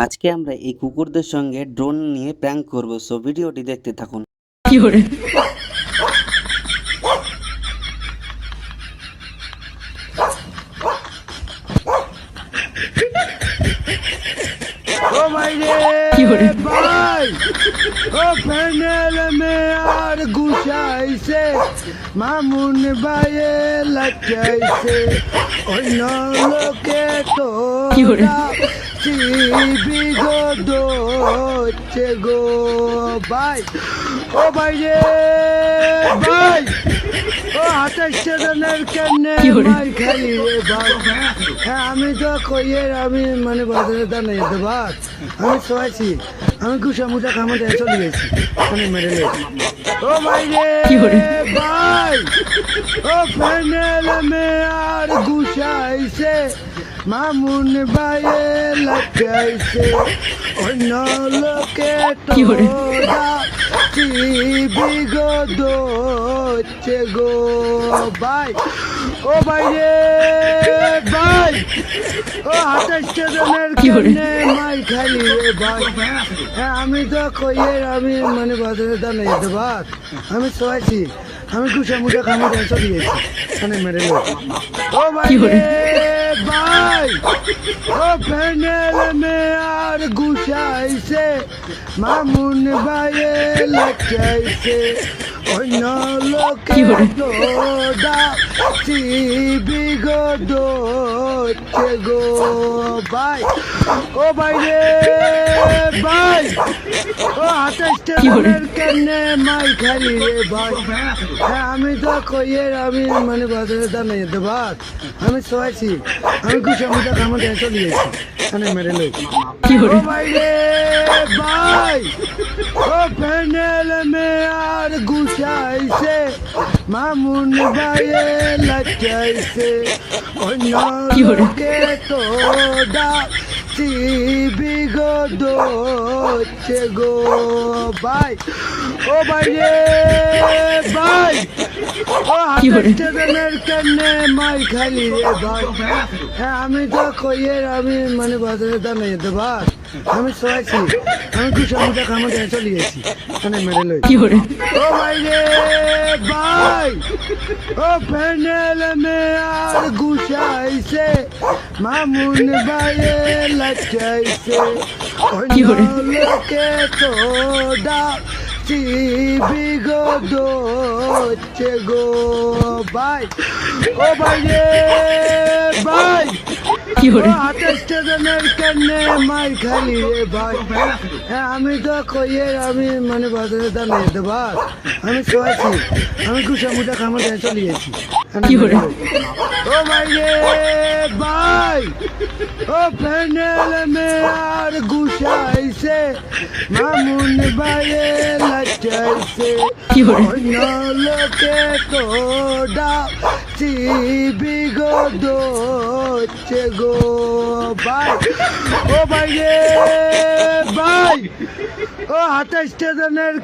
আজকে আমরা এই কুকুরদের সঙ্গে ড্রোন নিয়ে প্র্যাঙ্ক করব, সো ভিডিওটি দেখতে থাকুন। ও ভাই রে ভাই, ও প্যানেল মে আর গুছাইছে, মামুন ভাইয়ে লাগাইছে, অন্য লোকে তো বিগত হচ্ছে গো ভাই। ও ভাই রে ভাই, ও 28 জনের কেমনে মার খালি রে ভাই। হ্যাঁ আমি তো কইয়ের আমি মানে বাজারে দাঁড়াই যেতে ভাত আমি শোয়াইছি, আমি গুছা মুছা খামাতে চলে গেছি মানে মেরে লে। ও ভাই রে ভাই, ও প্যানেল মে আর গুছাইছে, মামুন ভাইয়ে লাগাইছে, অন্য লোকে তোরা বিগত হচ্ছে গো ভাই। ও ভাই রে ভাই, ও 28 জনের কেমনে মাই খালি রে ভাই। হ্যাঁ আমি তো কইয়ের আমি মানে বাজারে দাঁড়াই যেতে ভাত আমি শোয়াইছি, আমি গুছা মুছা খামাতে চলে গেছি মানে মেরে লে। ও ভাই রে ভাই, ও প্যানেল মে আর গুছাইছে, মামুন ভাইয়ে লাগাইছে, অন্য লোকে তোরা বিগত হচ্ছে গো ভাই। ও ভাই রে ভাই, ও 28 জনের কেমনে মাই খালি রে ভাই। হ্যাঁ আমি তো কইয়ের আমি মানে বাজারে দাঁড়াই যেতে ভাত আমি শোয়াইছি, আমি গুছা মুছা খামাতে চলে গেছি মানে মেরে লে। ও ভাই রে ভাই, ও প্যানেল মে আর গুছাইছে, মামুন ভাইয়ে লাগাইছে, অন্য লোকে তোরা বিগত হচ্ছে গো ভাই। ও ভাই রে ভাই, ও 28 জনের কেমনে মাই খালি রে ভাই। হ্যাঁ আমি তো কইয়ের আমি মানে বাজারে দাঁড়াই যেতে ভাত আমি শোয়াইছি, আমি গুছা মুছা খামাতে চলে গেছি মানে মেরে লে। ও ভাই রে ভাই, ও প্যানেল মে আর গুছাইছে, মামুন ভাইয়ে লাগাইছে, অন্য লোকে তোরা বিগত হচ্ছে গো ভাই। ও ভাই রে ভাই, ও 28 জনের কেমনে মাই খালি রে ভাই। হ্যাঁ আমি তো কইয়ের আমি মানে বাজারে দাঁড়াই যেতে ভাত আমি শোয়াইছি, আমি গুছা মুছা খামাতে চলে গেছি। ও ভাই রে ভাই, ও প্যানেল মে আর গুছাইছে, মামুন ভাইয়ে লাগাইছে, অন্য লোকে তোরা বিগত হচ্ছে গো ভাই। ও ভাই রে ভাই, ও 28 জনের